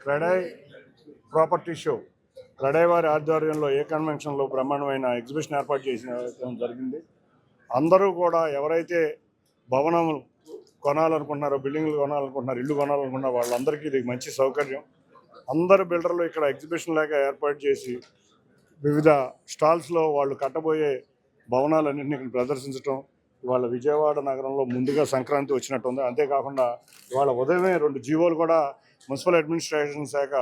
CREDAI property show CREDAI వారి ఆధ్వర్యంలో ఏ కన్వెన్షన్లో బ్రహ్మాండమైన ఎగ్జిబిషన్ ఏర్పాటు చేసిన జరిగింది. అందరూ కూడా ఎవరైతే భవనం కొనాలనుకుంటున్నారో, బిల్డింగ్లు కొనాలనుకుంటున్నారో, ఇల్లు కొనాలనుకుంటున్నారో వాళ్ళందరికీ ఇది మంచి సౌకర్యం. అందరు బిల్డర్లు ఇక్కడ ఎగ్జిబిషన్ లాగా ఏర్పాటు చేసి వివిధ స్టాల్స్లో వాళ్ళు కట్టబోయే భవనాలన్నింటినీ ఇక్కడ ప్రదర్శించడం ఇవాళ విజయవాడ నగరంలో ముందుగా సంక్రాంతి వచ్చినట్టుంది. అంతేకాకుండా ఇవాళ ఉదయమే 2 జీవోలు కూడా మున్సిపల్ అడ్మినిస్ట్రేషన్ శాఖ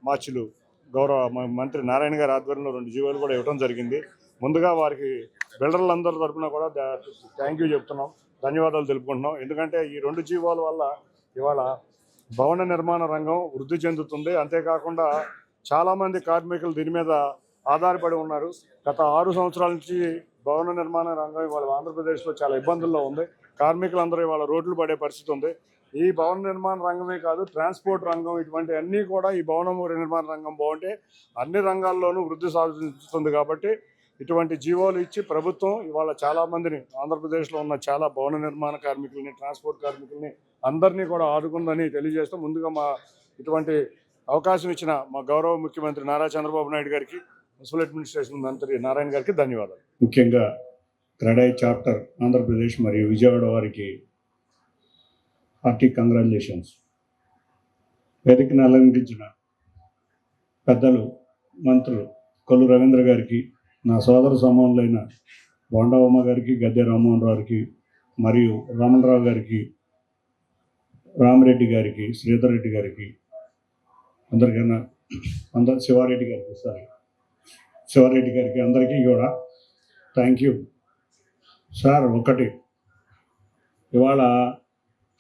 మార్చులు గౌరవ మంత్రి నారాయణ గారి ఆధ్వర్యంలో 2 జీవోలు కూడా ఇవ్వడం జరిగింది. ముందుగా వారికి బిల్డర్లందరి తరఫున కూడా థ్యాంక్ యూ చెప్తున్నాం, ధన్యవాదాలు తెలుపుకుంటున్నాం. ఎందుకంటే ఈ 2 జీవోల వల్ల ఇవాళ భవన నిర్మాణ రంగం వృద్ధి చెందుతుంది. అంతేకాకుండా చాలామంది కార్మికులు దీని మీద ఆధారపడి ఉన్నారు. గత 6 సంవత్సరాల నుంచి భవన నిర్మాణ రంగం ఇవాళ ఆంధ్రప్రదేశ్లో చాలా ఇబ్బందుల్లో ఉంది. కార్మికులందరూ ఇవాళ రోడ్లు పడే పరిస్థితి ఉంది. ఈ భవన నిర్మాణ రంగమే కాదు, ట్రాన్స్పోర్ట్ రంగం, ఇటువంటి అన్నీ కూడా ఈ భవన నిర్మాణ రంగం బాగుంటే అన్ని రంగాల్లోనూ వృద్ధి సాధిస్తుంది. కాబట్టి ఇటువంటి జీవోలు ఇచ్చి ప్రభుత్వం ఇవాళ చాలామందిని, ఆంధ్రప్రదేశ్లో ఉన్న చాలా భవన నిర్మాణ కార్మికుల్ని, ట్రాన్స్పోర్ట్ కార్మికుల్ని అందరినీ కూడా ఆదుకుందని తెలియజేస్తూ ముందుగా ఇటువంటి అవకాశం ఇచ్చిన మా గౌరవ ముఖ్యమంత్రి నారా చంద్రబాబు నాయుడు గారికి, మున్సిపల్ అడ్మినిస్ట్రేషన్ మంత్రి నారాయణ గారికి ధన్యవాదాలు. ముఖ్యంగా క్రెడై చాప్టర్ ఆంధ్రప్రదేశ్ మరియు విజయవాడ వారికి హార్టీ కంగ్రాచులేషన్స్. వేదికను అలంకరించిన పెద్దలు, మంత్రులు కొల్లు రవీంద్ర గారికి, నా సోదర సమానులైన బొండవమ్మ గారికి, గద్దె రామ్మోహన్ రావుకి, మరియు రామన్రావు గారికి, రామరెడ్డి గారికి, శ్రీధర్ రెడ్డి గారికి, అందరికన్నా శివారెడ్డి గారికి అందరికీ కూడా థ్యాంక్ యూ సార్. ఒకటి, ఇవాళ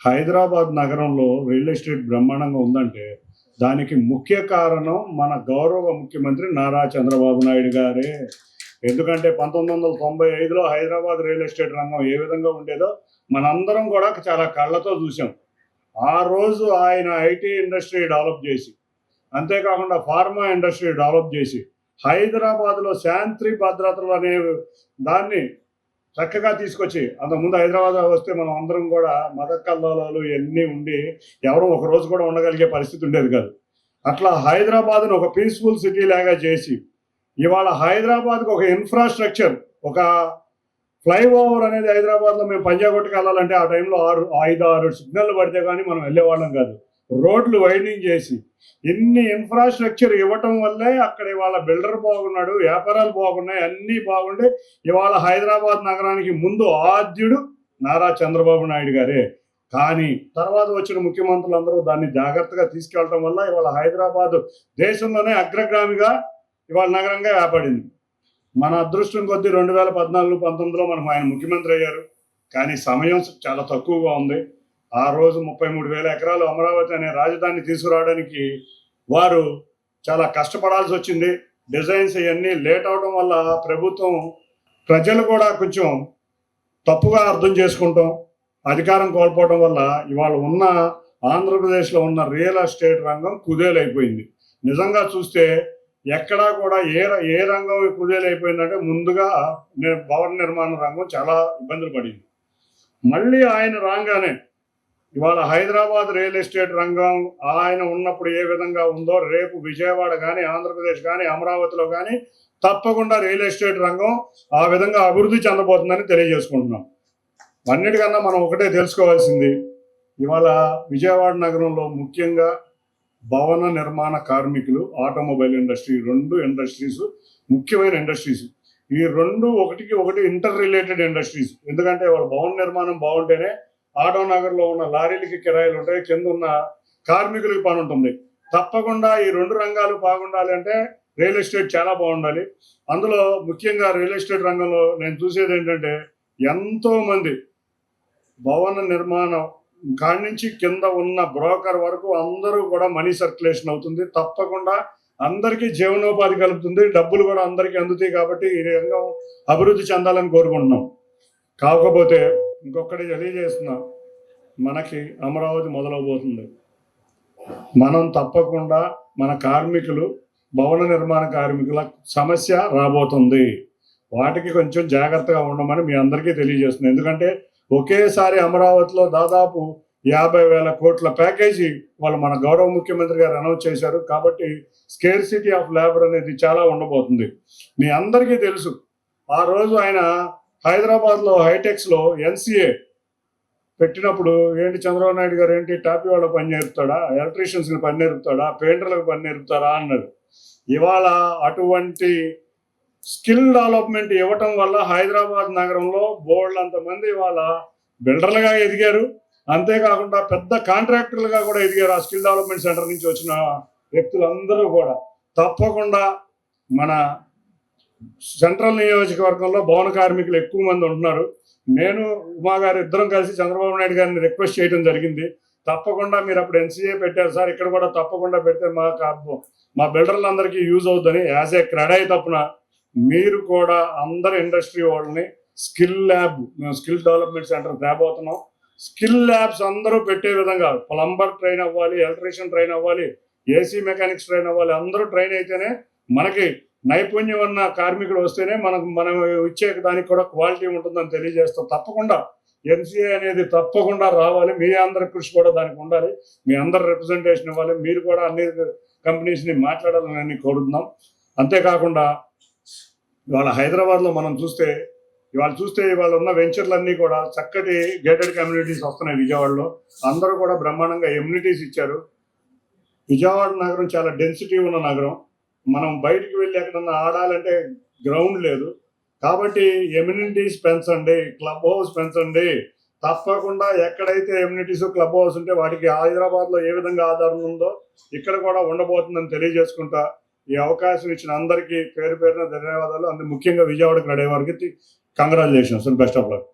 హైదరాబాద్ నగరంలో రియల్ ఎస్టేట్ బ్రహ్మాండంగా ఉందంటే దానికి ముఖ్య కారణం మన గౌరవ ముఖ్యమంత్రి నారా చంద్రబాబు నాయుడు గారే. ఎందుకంటే 1995లో హైదరాబాద్ రియల్ ఎస్టేట్ రంగం ఏ విధంగా ఉండేదో మనందరం కూడా చాలా కళ్ళతో చూసాం. ఆ రోజు ఆయన ఐటీ ఇండస్ట్రీ డెవలప్ చేసి, అంతేకాకుండా ఫార్మా ఇండస్ట్రీ డెవలప్ చేసి, హైదరాబాద్లో శాంతి భద్రతలు అనే దాన్ని చక్కగా తీసుకొచ్చి, అంతకుముందు హైదరాబాద్ వస్తే మనం అందరం కూడా మత కల్లోలాలు ఇవన్నీ ఉండి ఎవరో ఒక రోజు కూడా ఉండగలిగే పరిస్థితి ఉండేది కాదు. అట్లా హైదరాబాద్ను ఒక పీస్ఫుల్ సిటీ లాగా చేసి ఇవాళ హైదరాబాద్కి ఒక ఇన్ఫ్రాస్ట్రక్చర్, ఒక ఫ్లైఓవర్ అనేది హైదరాబాద్లో మేము పంజాగుట్టకి వెళ్ళాలంటే ఆ టైంలో 5-6 సిగ్నల్ పడితే కానీ మనం వెళ్ళేవాళ్ళం కాదు. రోడ్లు వైడింగ్ చేసి ఇన్ని ఇన్ఫ్రాస్ట్రక్చర్ ఇవ్వటం వల్లే అక్కడ ఇవాళ బిల్డర్ బాగున్నాడు, వ్యాపారాలు బాగున్నాయి, అన్నీ బాగుండే ఇవాళ హైదరాబాద్ నగరానికి ముందు ఆద్యుడు నారా చంద్రబాబు నాయుడు గారే. కానీ తర్వాత వచ్చిన ముఖ్యమంత్రులందరూ దాన్ని జాగ్రత్తగా తీసుకెళ్ళటం వల్ల ఇవాళ హైదరాబాద్ దేశంలోనే అగ్రగామిగా ఇవాళ నగరంగా ఏర్పడింది. మన అదృష్టం కొద్దీ 2014-19లో మనకు ఆయన ముఖ్యమంత్రి అయ్యారు. కానీ సమయం చాలా తక్కువగా ఉంది. ఆ రోజు 33,000 ఎకరాలు అమరావతి అనే రాజధాని తీసుకురావడానికి వారు చాలా కష్టపడాల్సి వచ్చింది. డిజైన్స్ ఇవన్నీ లేట్ అవడం వల్ల ప్రభుత్వం, ప్రజలు కూడా కొంచెం తప్పుగా అర్థం చేసుకుంటాం, అధికారం కోల్పోవడం వల్ల ఇవాళ ఉన్న ఆంధ్రప్రదేశ్లో ఉన్న రియల్ ఎస్టేట్ రంగం కుదేలైపోయింది. నిజంగా చూస్తే ఎక్కడా కూడా ఏ రంగం కుదేలైపోయిందంటే ముందుగా భవన నిర్మాణ రంగం చాలా ఇబ్బందులు పడింది. మళ్ళీ ఆయన రాగానే ఇవాళ హైదరాబాద్ రియల్ ఎస్టేట్ రంగం ఆయన ఉన్నప్పుడు ఏ విధంగా ఉందో రేపు విజయవాడ కానీ, ఆంధ్రప్రదేశ్ కానీ, అమరావతిలో కానీ తప్పకుండా రియల్ ఎస్టేట్ రంగం ఆ విధంగా అభివృద్ధి చెందబోతుందని తెలియజేసుకుంటున్నాం. అన్నిటికన్నా మనం ఒకటే తెలుసుకోవాల్సింది, ఇవాళ విజయవాడ నగరంలో ముఖ్యంగా భవన నిర్మాణ కార్మికులు, ఆటోమొబైల్ ఇండస్ట్రీ, 2 ఇండస్ట్రీస్ ముఖ్యమైన ఇండస్ట్రీస్. ఈ 2 ఒకటికి ఒకటి ఇంటర్ రిలేటెడ్ ఇండస్ట్రీస్. ఎందుకంటే వాళ్ళ భవన నిర్మాణం బాగుంటేనే ఆటో నగర్లో ఉన్న లారీలకి కిరాయిలు ఉంటాయి, కింద ఉన్న కార్మికులకి పని ఉంటుంది. తప్పకుండా ఈ 2 రంగాలు బాగుండాలి అంటే రియల్ ఎస్టేట్ చాలా బాగుండాలి. అందులో ముఖ్యంగా రియల్ ఎస్టేట్ రంగంలో నేను చూసేది ఏంటంటే ఎంతోమంది భవన నిర్మాణం కాడి నుంచి కింద ఉన్న బ్రోకర్ వరకు అందరూ కూడా మనీ సర్క్యులేషన్ అవుతుంది. తప్పకుండా అందరికీ జీవనోపాధి కలుపుతుంది, డబ్బులు కూడా అందరికీ అందుతాయి. కాబట్టి ఈ రంగం అభివృద్ధి చెందాలని కోరుకుంటున్నాం. కాకపోతే ఇంకొకటి తెలియజేస్తున్నా, మనకి అమరావతి మొదలవబోతుంది. మనం తప్పకుండా మన కార్మికులు, భవన నిర్మాణ కార్మికుల సమస్య రాబోతుంది. వాటికి కొంచెం జాగ్రత్తగా ఉండమని మీ అందరికీ తెలియజేస్తుంది. ఎందుకంటే ఒకేసారి అమరావతిలో దాదాపు 50,000 కోట్ల ప్యాకేజీ వాళ్ళు మన గౌరవ ముఖ్యమంత్రి గారు అనౌన్స్ చేశారు. కాబట్టి స్కేర్సిటీ ఆఫ్ లేబర్ అనేది చాలా ఉండబోతుంది. మీ అందరికీ తెలుసు, ఆ రోజు ఆయన హైదరాబాద్లో హైటెక్స్లో ఎన్సీఏ పెట్టినప్పుడు ఏంటి చంద్రబాబు నాయుడు గారు ఏంటి టాపీ వాళ్ళకి పని నేర్పుతాడా, ఎలక్ట్రీషియన్స్కి పని నేర్పుతాడా, పెయింటర్లకు పని నేర్పుతారా అన్నారు. ఇవాళ అటువంటి స్కిల్ డెవలప్మెంట్ ఇవ్వటం వల్ల హైదరాబాద్ నగరంలో బోల్డంతమంది ఇవాళ బిల్డర్లుగా ఎదిగారు. అంతేకాకుండా పెద్ద కాంట్రాక్టర్లుగా కూడా ఎదిగారు. ఆ స్కిల్ డెవలప్మెంట్ సెంటర్ నుంచి వచ్చిన వ్యక్తులందరూ కూడా తప్పకుండా మన సెంట్రల్ నియోజకవర్గంలో భవన కార్మికులు ఎక్కువ మంది ఉంటున్నారు. నేను ఉమా గారు ఇద్దరం కలిసి చంద్రబాబు నాయుడు గారిని రిక్వెస్ట్ చేయడం జరిగింది. తప్పకుండా మీరు అప్పుడు ఎన్సీఏ పెట్టారు సార్, ఇక్కడ కూడా తప్పకుండా పెడితే మా బిల్డర్లందరికీ యూజ్ అవుతుందని యాజ్ ఏ క్రెడై తప్పున మీరు కూడా అందరు ఇండస్ట్రీ వాళ్ళని స్కిల్ ల్యాబ్, మేము స్కిల్ డెవలప్మెంట్ సెంటర్ తేబోతున్నాం. స్కిల్ ల్యాబ్స్ అందరూ పెట్టే విధంగా ప్లంబర్ ట్రైన్ అవ్వాలి, ఎలక్ట్రీషియన్ ట్రైన్ అవ్వాలి, ఏసీ మెకానిక్స్ ట్రైన్ అవ్వాలి. అందరూ ట్రైన్ అయితేనే మనకి నైపుణ్యం ఉన్న కార్మికులు వస్తేనే మనం ఇచ్చే దానికి కూడా క్వాలిటీ ఉంటుందని తెలియజేస్తాం. తప్పకుండా ఎన్సీఏ అనేది తప్పకుండా రావాలి. మీ అందరి కృషి కూడా దానికి ఉండాలి. మీ అందరు రిప్రజెంటేషన్ ఇవ్వాలి. మీరు కూడా అన్ని కంపెనీస్ని మాట్లాడాలని కోరుతున్నాం. అంతేకాకుండా ఇవాళ హైదరాబాద్లో మనం చూస్తే ఇవాళ ఉన్న వెంచర్లన్నీ కూడా చక్కటి గేటెడ్ కమ్యూనిటీస్ వస్తున్నాయి. విజయవాడలో అందరూ కూడా బ్రహ్మాండంగా ఎమ్యూనిటీస్ ఇచ్చారు. విజయవాడ నగరం చాలా డెన్సిటీ ఉన్న నగరం. మనం బయటికి వెళ్ళి ఎక్కడన్నా ఆడాలంటే గ్రౌండ్ లేదు. కాబట్టి ఎమ్యూనిటీస్ పెంచండి, క్లబ్ హౌస్ పెంచండి. తప్పకుండా ఎక్కడైతే ఎమ్యూనిటీస్ క్లబ్ హౌస్ ఉంటే వాటికి హైదరాబాద్లో ఏ విధంగా ఆధారం ఉందో ఇక్కడ కూడా ఉండబోతుందని తెలియజేసుకుంటా ఈ అవకాశం ఇచ్చిన అందరికీ పేరు పేరున ధన్యవాదాలు. అందుకు ముఖ్యంగా విజయవాడకు రెడీ వారికి కంగ్రాచులేషన్స్, బెస్ట్ ఆఫ్ లక్.